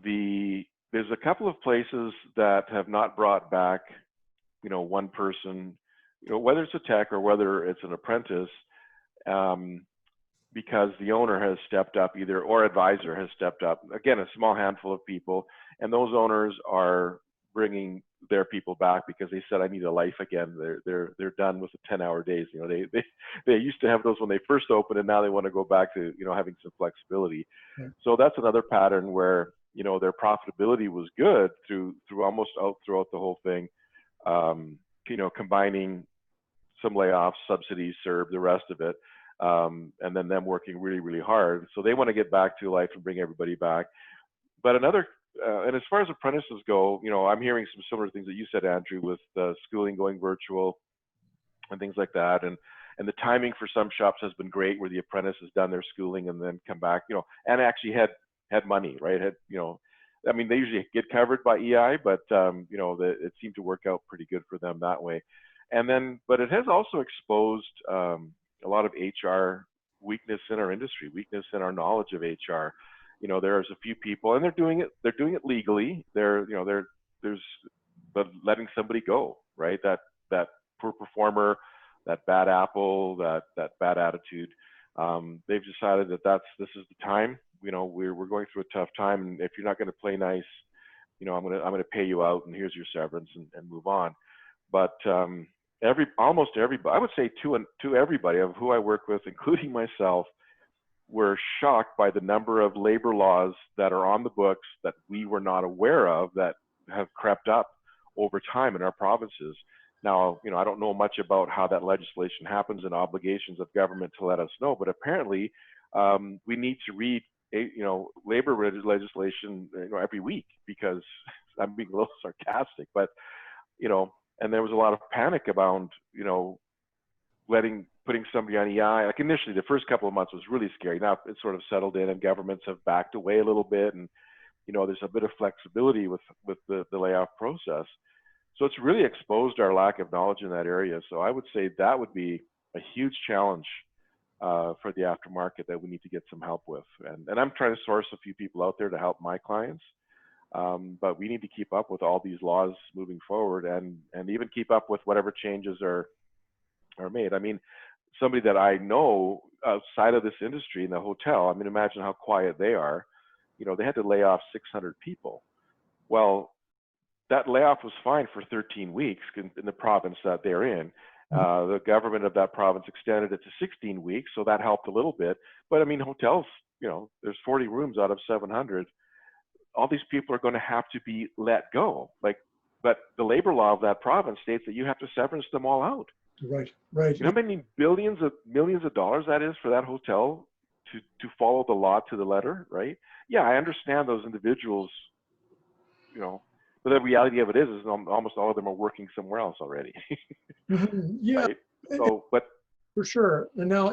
There's a couple of places that have not brought back, one person, whether it's a tech or whether it's an apprentice, because the owner has stepped up or advisor has stepped up. Again, a small handful of people, and those owners are bringing their people back because they said, I need a life again. They're done with the 10-hour days. They used to have those when they first opened, and now they want to go back to, having some flexibility. Yeah. So that's another pattern where, their profitability was good throughout the whole thing. Combining some layoffs, subsidies, CERB, the rest of it. And then them working really, really hard. So they want to get back to life and bring everybody back. But and as far as apprentices go, I'm hearing some similar things that you said, Andrew, with schooling going virtual and things like that. And the timing for some shops has been great, where the apprentice has done their schooling and then come back, and actually had money, right? I mean, they usually get covered by EI, but it seemed to work out pretty good for them that way. But it has also exposed a lot of HR weakness in our industry, weakness in our knowledge of HR. There's a few people, and they're doing it legally. There's but letting somebody go, right? That poor performer, that bad apple, that bad attitude. They've decided this is the time. We're going through a tough time, and if you're not going to play nice, I'm going to pay you out, and here's your severance, and move on. But almost everybody, I would say to everybody of who I work with, including myself, were shocked by the number of labor laws that are on the books that we were not aware of, that have crept up over time in our provinces. Now, I don't know much about how that legislation happens and obligations of government to let us know, but apparently we need to read labor legislation every week, because I'm being a little sarcastic, but and there was a lot of panic about putting somebody on EI. Like initially, the first couple of months was really scary. Now it's sort of settled in, and governments have backed away a little bit, and there's a bit of flexibility with the layoff process. So it's really exposed our lack of knowledge in that area. So I would say that would be a huge challenge for the aftermarket that we need to get some help with. And I'm trying to source a few people out there to help my clients. But we need to keep up with all these laws moving forward, and even keep up with whatever changes are made. I mean, somebody that I know outside of this industry in the hotel, I mean, imagine how quiet they are. They had to lay off 600 people. Well, that layoff was fine for 13 weeks in the province that they're in. The government of that province extended it to 16 weeks, so that helped a little bit. But I mean, hotels, there's 40 rooms out of 700. All these people are going to have to be let go. But the labor law of that province states that you have to severance them all out. Right. You know how many millions of dollars that is for that hotel to follow the law to the letter, right? Yeah, I understand those individuals, but the reality of it is almost all of them are working somewhere else already. Mm-hmm. Yeah. Right? So, but for sure. And now,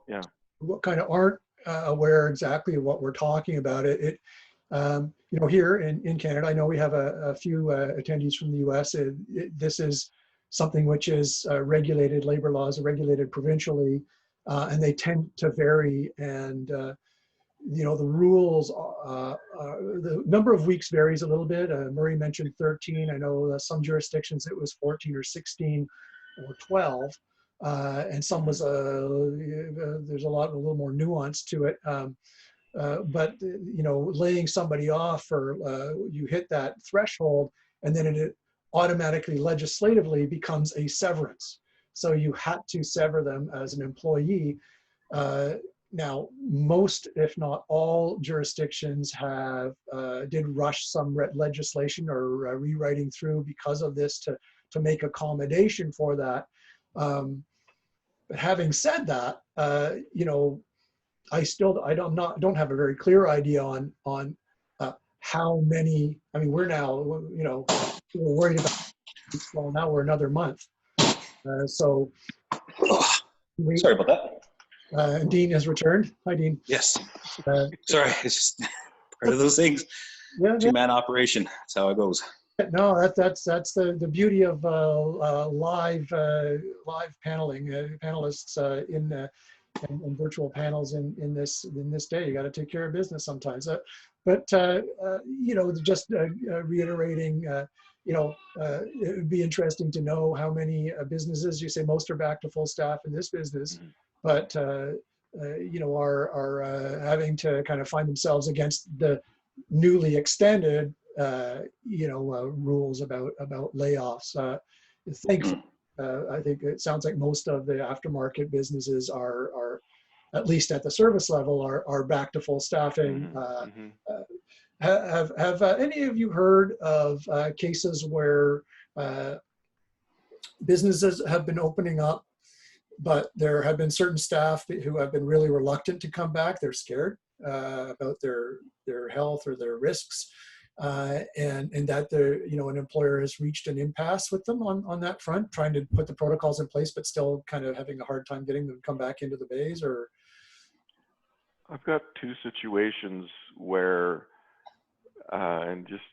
yeah. What kind of aren't aware exactly of what we're talking about. Here in Canada, I know we have a few attendees from the US. This is something which is regulated, labor laws are regulated provincially, and they tend to vary. And, the rules, the number of weeks varies a little bit. Murray mentioned 13. I know some jurisdictions it was 14 or 16 or 12. And some was, there's a little more nuance to it. But laying somebody off, or you hit that threshold, and then it automatically legislatively becomes a severance. So you had to sever them as an employee. Now, most, if not all, jurisdictions did rush some legislation or rewriting through because of this to make accommodation for that. But having said that, I don't have a very clear idea on how many. I mean, we're now, we're worried about. Well, now we're another month. Sorry about that. Dean has returned. Hi, Dean. Yes. Sorry, it's just part of those things. Yeah. Two-man operation. That's how it goes. No, that's the beauty of live paneling, panelists in virtual panels in this day. You got to take care of business sometimes. Just reiterating, it would be interesting to know how many businesses, you say most are back to full staff in this business, but are having to kind of find themselves against the newly extended rules about layoffs. Thankfully, I think it sounds like most of the aftermarket businesses are at least at the service level are back to full staffing. Have any of you heard of cases where businesses have been opening up, but there have been certain staff who have been really reluctant to come back? They're scared about their health or their risks. And that an employer has reached an impasse with them on that front, trying to put the protocols in place, but still kind of having a hard time getting them to come back into the bays. Or I've got two situations where, and just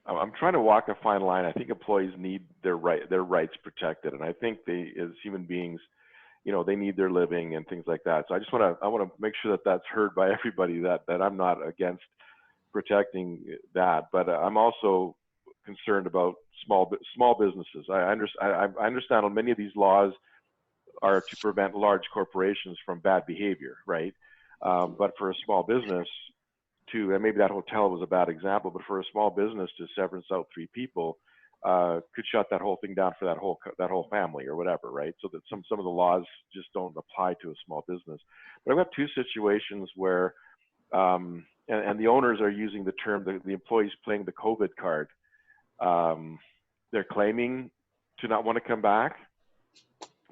I'm trying to walk a fine line. I think employees need their rights protected, and I think they, as human beings, they need their living and things like that. So I want to make sure that that's heard by everybody, that I'm not against protecting that, but I'm also concerned about small businesses. I understand many of these laws are to prevent large corporations from bad behavior, right? But for a small business and maybe that hotel was a bad example, but for a small business to severance out 3 people could shut that whole thing down for that whole family or whatever, right? So that some of the laws just don't apply to a small business. But I've got 2 situations where and the owners are using the term, the employees playing the COVID card. They're claiming to not want to come back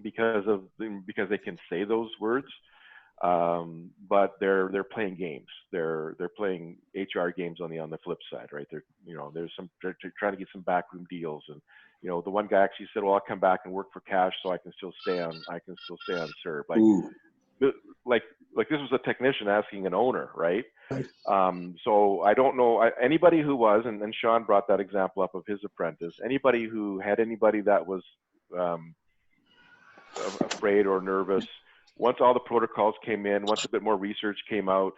because they can say those words, but they're playing games. They're playing HR games on the flip side, right? They're trying to get some backroom deals, and the one guy actually said, "Well, I'll come back and work for cash so I can still stay on serve." Like this was a technician asking an owner, right? So I don't know anybody who was, and Sean brought that example up of his apprentice. Anybody who had anybody that was afraid or nervous, once all the protocols came in, once a bit more research came out,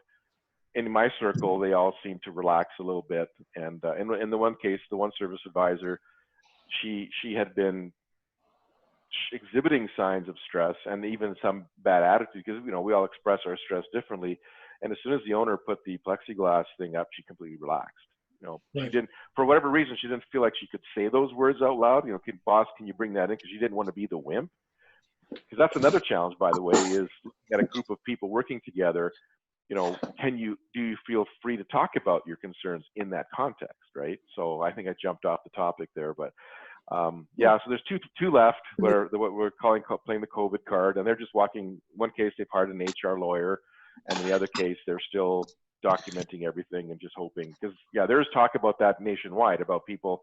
in my circle, they all seemed to relax a little bit. And in the one case, the one service advisor, she had been exhibiting signs of stress and even some bad attitude, because we all express our stress differently. And as soon as the owner put the plexiglass thing up, she completely relaxed. She didn't, for whatever reason, she didn't feel like she could say those words out loud. Boss, can you bring that in? Because she didn't want to be the wimp. Because that's another challenge, by the way, is at a group of people working together. Do you feel free to talk about your concerns in that context, right? So I think I jumped off the topic there, but so there's two left where what we're playing the COVID card, and they're just walking. One case they've hired an HR lawyer, and in the other case they're still documenting everything and just hoping, because there's talk about that nationwide about people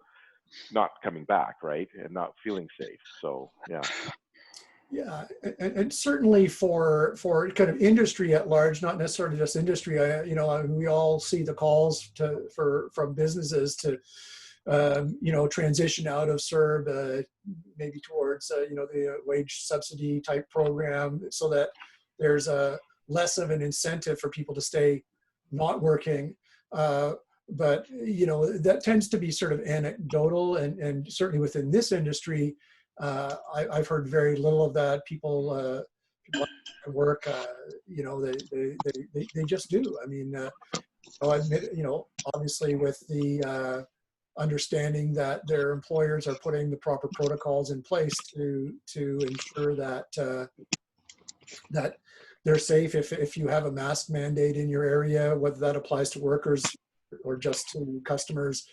not coming back, right, and not feeling safe. So yeah, and certainly for kind of industry at large, not necessarily just industry. We all see the calls from businesses to transition out of CERB, maybe towards the wage subsidy type program, so that there's less of an incentive for people to stay not working. But that tends to be sort of anecdotal, and certainly within this industry, I've heard very little of that. People work, they just do. I mean, I admit, obviously with the understanding that their employers are putting the proper protocols in place to ensure that that they're safe. If you have a mask mandate in your area, whether that applies to workers or just to customers,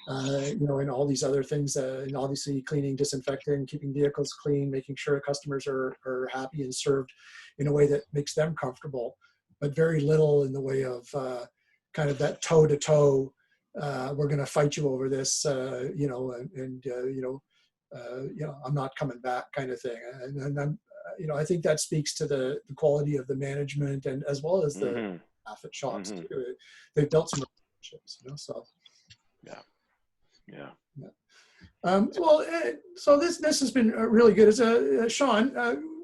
and all these other things, and obviously cleaning, disinfecting, keeping vehicles clean, making sure customers are happy and served in a way that makes them comfortable, but very little in the way of kind of that toe-to-toe, we're going to fight you over this, I'm not coming back kind of thing. And I'm, I think that speaks to the quality of the management, and as well as the staff at shops too. They've built some relationships, so. Yeah. So this has been really good. Sean,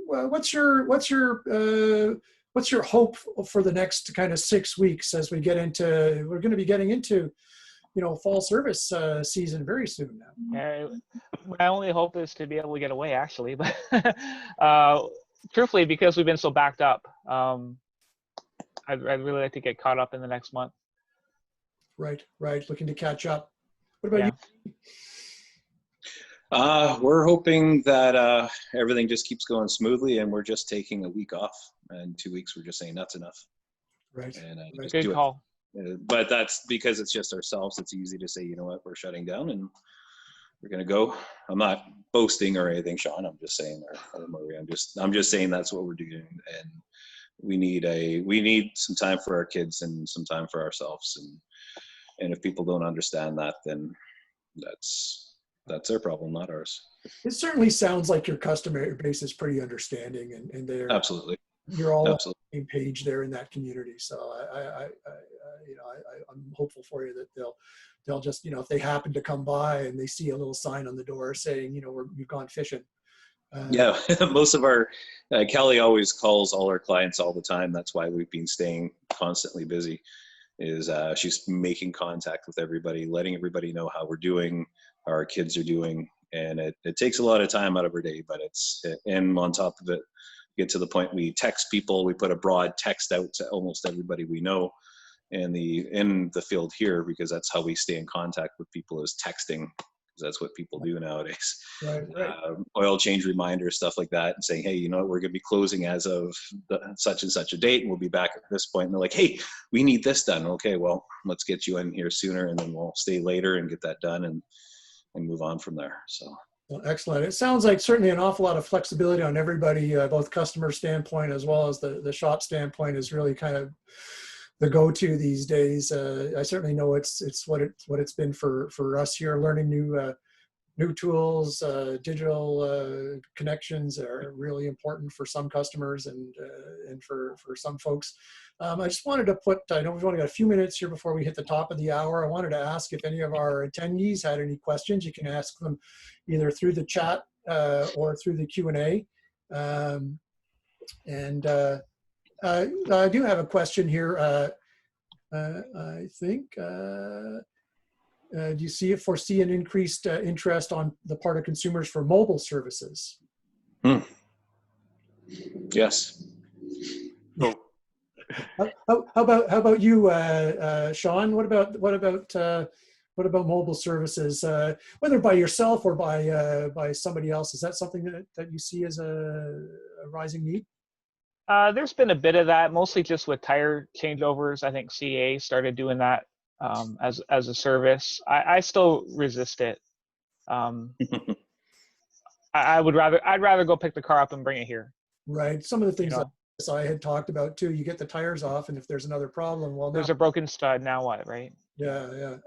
what's your hope for the next kind of 6 weeks as we're going to be getting into, fall service season very soon now? My only hope is to be able to get away, actually, but truthfully, because we've been so backed up, I'd really like to get caught up in the next month. Right. Looking to catch up. What about you? We're hoping that everything just keeps going smoothly, and we're just taking a week off. And 2 weeks, we're just saying that's enough. Right. And Right. Good call. But that's because it's just ourselves. It's easy to say, you know what, we're shutting down and we're going to go. I'm not boasting or anything, Sean. I'm just saying, or Marie, I'm just saying that's what we're doing. And we need some time for our kids and some time for ourselves. And if people don't understand that, then that's their problem, not ours. It certainly sounds like your customer base is pretty understanding, and they're Absolutely. you're all Absolutely. on the same page there in that community. So I'm hopeful for you that they'll just, if they happen to come by and they see a little sign on the door saying, we've gone fishing. Yeah, most of our Kelly always calls all our clients all the time. That's why we've been staying constantly busy. Is she's making contact with everybody, letting everybody know how we're doing, how our kids are doing, and it takes a lot of time out of her day. But and on top of it, get to the point we text people. We put a broad text out to almost everybody we know in the field here, because that's how we stay in contact with people, is texting. That's what people do nowadays. Right. Oil change reminders, stuff like that, and saying, hey, you know what, we're going to be closing as of such and such a date, and we'll be back at this point. And they're like, hey, we need this done. Okay, well, let's get you in here sooner, and then we'll stay later and get that done and move on from there. So. Well, excellent. It sounds like certainly an awful lot of flexibility on everybody, both customer standpoint as well as the shop standpoint, is really kind of the go-to these days. I certainly know it's what it's been for us here, learning new tools. Digital connections are really important for some customers and for some folks. I just wanted to I know we've only got a few minutes here before we hit the top of the hour. I wanted to ask if any of our attendees had any questions. You can ask them either through the chat or through the Q&A. I do have a question here. I think, do you foresee an increased interest on the part of consumers for mobile services? Yes. So, how about you, Sean? What about mobile services, whether by yourself or by somebody else? Is that something that you see as a rising need? There's been a bit of that, mostly just with tire changeovers. I think CA started doing that as a service. I still resist it. I'd rather go pick the car up and bring it here. Right. Some of the things I had talked about too. You get the tires off, and if there's another problem, well, there's a broken stud. Now what? Right. Yeah.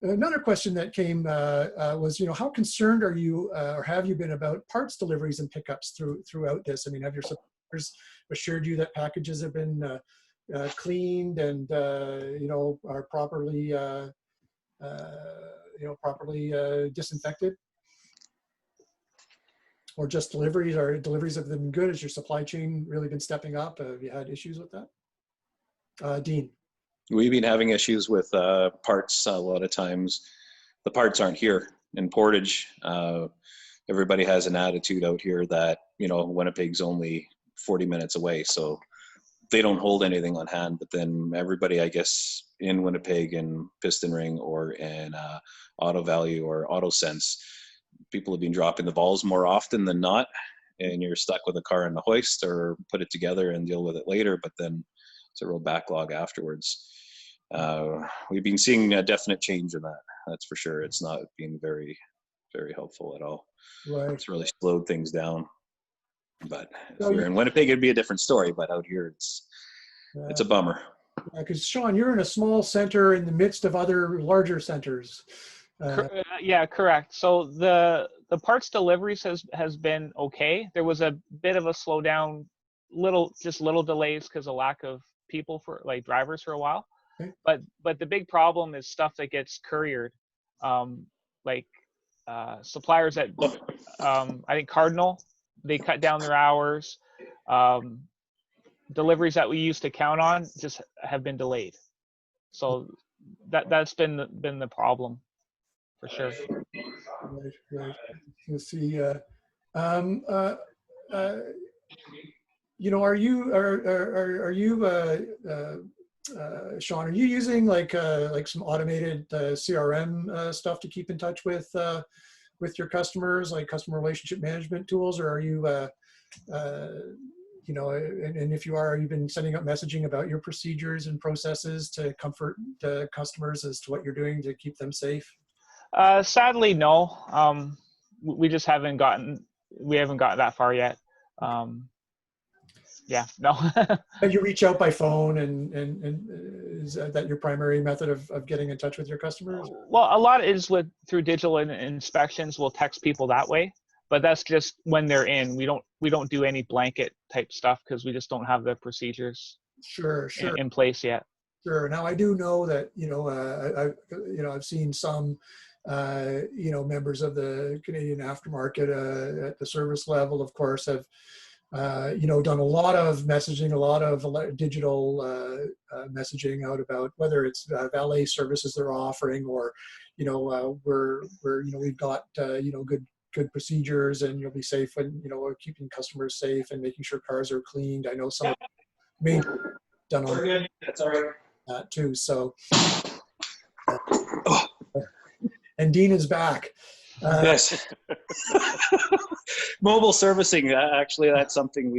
Another question that came was, how concerned are you or have you been about parts deliveries and pickups throughout this? I mean, have your suppliers assured you that packages have been cleaned and are properly disinfected? Or just deliveries? Or deliveries have been good? Has your supply chain really been stepping up? Have you had issues with that? Dean. We've been having issues with parts a lot of times. The parts aren't here in Portage. Everybody has an attitude out here that, Winnipeg's only 40 minutes away, so they don't hold anything on hand. But then everybody, I guess, in Winnipeg and Piston Ring or in Auto Value or Auto Sense, people have been dropping the balls more often than not, and you're stuck with a car in the hoist, or put it together and deal with it later. But then it's a real backlog afterwards. We've been seeing a definite change in that. That's for sure. It's not been very, very helpful at all. Right. It's really slowed things down. But if you're in Winnipeg, it'd be a different story. But out here, it's a bummer. Because Sean, you're in a small center in the midst of other larger centers. Yeah, correct. So the parts deliveries has been okay. There was a bit of a slowdown, little delays because of lack of people for drivers for a while. Okay. But the big problem is stuff that gets couriered. like suppliers that I think Cardinal, they cut down their hours. Deliveries that we used to count on just have been delayed. So that's been the problem for sure. Right. Let's see. You know, are you Sean? Are you using like some automated CRM stuff to keep in touch with your customers, like customer relationship management tools, or are you you know, and if you are, you've been sending out messaging about your procedures and processes to comfort the customers as to what you're doing to keep them safe? Sadly, no. We just haven't gotten that far yet. Yeah, no. And you reach out by phone, and is that your primary method of getting in touch with your customers? Well, a lot is through digital inspections. We'll text people that way, but that's just when they're in. We don't do any blanket type stuff because we just don't have the procedures Sure. in place yet. Sure. Now I do know that I've seen some members of the Canadian aftermarket at the service level, of course, have done a lot of messaging, a lot of digital messaging out about whether it's valet services they're offering, or we've got good procedures, and you'll be safe when keeping customers safe and making sure cars are cleaned. I know some of major done on That's all right. that too. So, and Dean is back. Yes. Mobile servicing, actually, that's something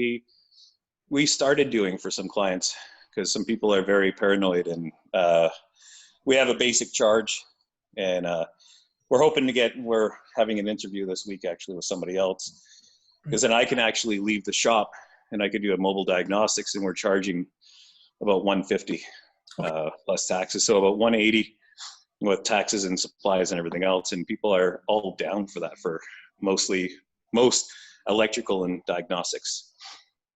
we started doing for some clients, because some people are very paranoid, and we have a basic charge, and we're having an interview this week actually with somebody else, because then I can actually leave the shop and I could do a mobile diagnostics, and we're charging about $150 plus taxes, so about $180 with taxes and supplies and everything else. And people are all down for that, for most electrical and diagnostics.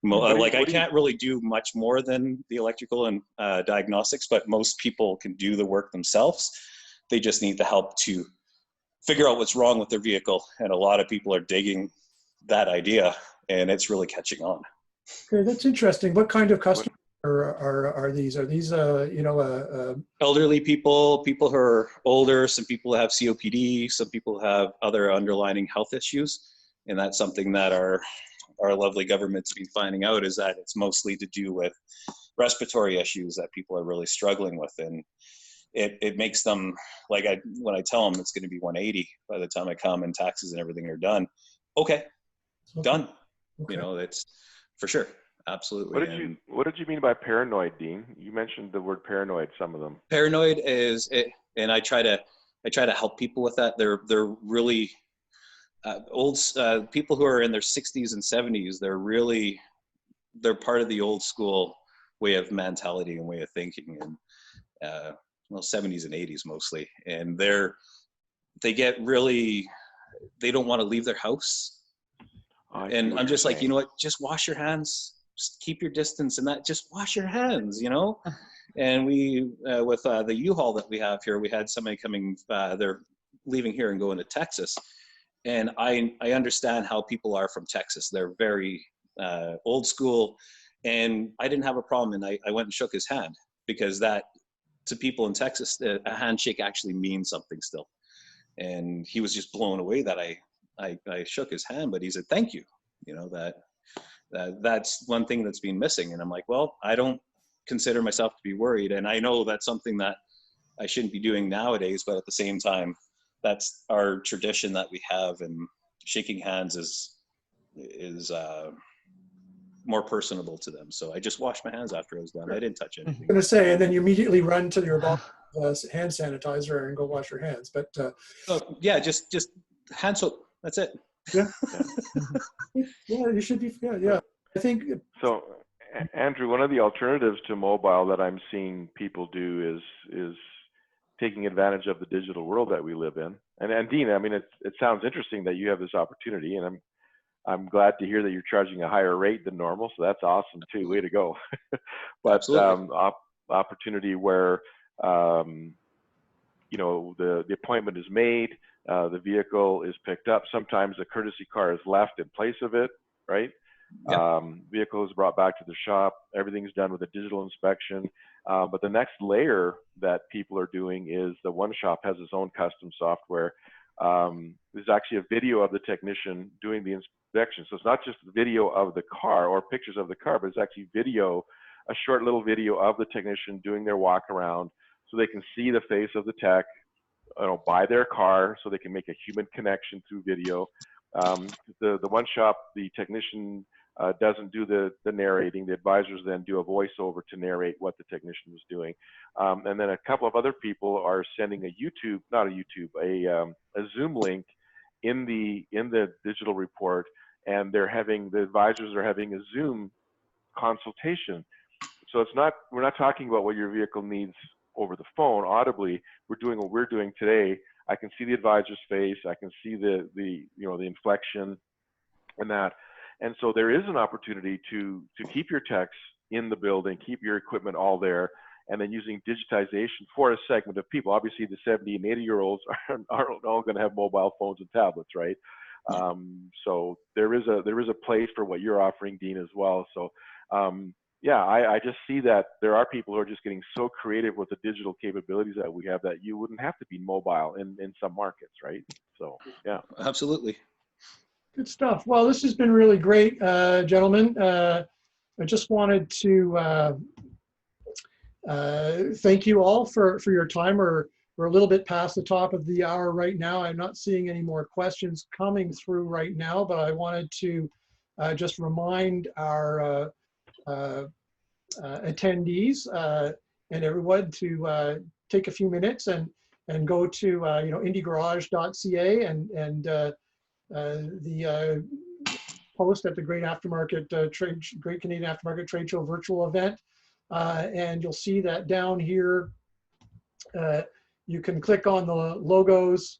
I can't really do much more than the electrical and diagnostics, but most people can do the work themselves. They just need the help to figure out what's wrong with their vehicle. And a lot of people are digging that idea, and it's really catching on. Okay, that's interesting. What kind of customers are these? Are these elderly people who are older? Some people have COPD. Some people have other underlying health issues, and that's something that our lovely government's been finding out, is that it's mostly to do with respiratory issues that people are really struggling with, and it makes them, when I tell them it's going to be 180 by the time I come and taxes and everything are done. Okay. Done. Okay. It's for sure. Absolutely. What did you mean by paranoid, Dean? You mentioned the word paranoid, some of them. Paranoid is it, and I try to help people with that. They're really old people who are in their 60s and 70s. They're part of the old school way of mentality and way of thinking, and 70s and 80s mostly. And they don't want to leave their house. And I'm just like, you know what? Just wash your hands. Just keep your distance, and that just wash your hands, And we, with the U-Haul that we have here, we had somebody coming, they're leaving here and going to Texas. And I understand how people are from Texas. They're very old school, and I didn't have a problem. And I went and shook his hand, because that, to people in Texas, a handshake actually means something still. And he was just blown away that I shook his hand, but he said, thank you. That's one thing that's been missing. And I'm like, well, I don't consider myself to be worried. And I know that's something that I shouldn't be doing nowadays, but at the same time, that's our tradition that we have, and shaking hands is more personable to them. So I just washed my hands after I was done. I didn't touch anything. I'm going to say, and then you immediately run to your bottle of hand sanitizer and go wash your hands. But yeah, just hand soap. That's it. Yeah. Yeah, you should be. Yeah. I think so. Andrew, one of the alternatives to mobile that I'm seeing people do is taking advantage of the digital world that we live in. And Dean, I mean, it sounds interesting that you have this opportunity, and I'm glad to hear that you're charging a higher rate than normal. So that's awesome too. Way to go. But opportunity where the appointment is made, the vehicle is picked up. Sometimes a courtesy car is left in place of it, right? Yeah. Vehicle is brought back to the shop. Everything's done with a digital inspection. But the next layer that people are doing is the one shop has its own custom software. There's actually a video of the technician doing the inspection. So it's not just the video of the car or pictures of the car, but it's actually a short little video of the technician doing their walk around, so they can see the face of the tech, by their car, so they can make a human connection through video. The one shop, the technician doesn't do the narrating. The advisors then do a voiceover to narrate what the technician was doing. And then a couple of other people are sending a Zoom link in the digital report, and the advisors are having a Zoom consultation. So we're not talking about what your vehicle needs over the phone audibly. We're doing what we're doing today. I can see the advisor's face. I can see the inflection and that. And so there is an opportunity to keep your techs in the building, keep your equipment all there, and then using digitization for a segment of people. Obviously, the 70 and 80-year-olds aren't all going to have mobile phones and tablets, right? So there is a place for what you're offering, Dean, as well. So I just see that there are people who are just getting so creative with the digital capabilities that we have that you wouldn't have to be mobile in some markets, right? So yeah, Absolutely. Good stuff. Well, this has been really great, gentlemen. I just wanted to thank you all for your time. We're a little bit past the top of the hour right now. I'm not seeing any more questions coming through right now, but I wanted to just remind our attendees and everyone to take a few minutes and go to indiegarage.ca and the post at the Great Canadian Aftermarket Trade Show virtual event, and you'll see that down here you can click on the logos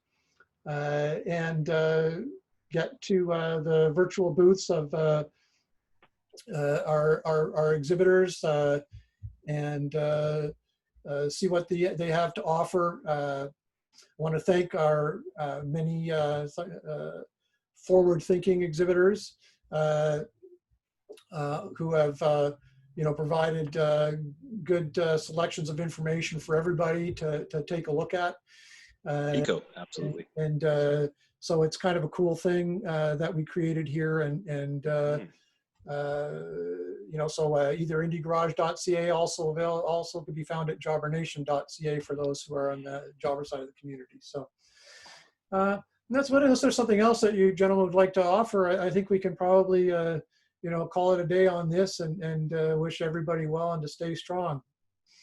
and get to the virtual booths of our exhibitors and see what they have to offer. I want to thank our many forward-thinking exhibitors who have provided good selections of information for everybody to take a look at. Absolutely. And so it's kind of a cool thing that we created here, and so either indiegarage.ca also could be found at jobbernation.ca for those who are on the jobber side of the community. So that's what. Unless there's something else that you gentlemen would like to offer, I think we can probably call it a day on this and wish everybody well and to stay strong.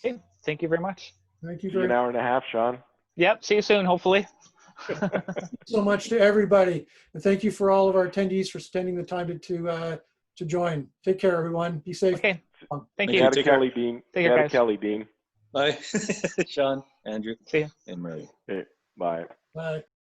Okay, thank you very much. Thank you see you an hour and a half, Sean. Yep, see you soon, hopefully. so much to everybody, and thank you for all of our attendees for spending the time to join. Take care, everyone. Be safe. Okay, thank you. you. Take Kelly, Dean. Take care, guys. Kelly, Dean. Bye. Sean, Andrew, See ya. and Murray. Okay, bye. Bye.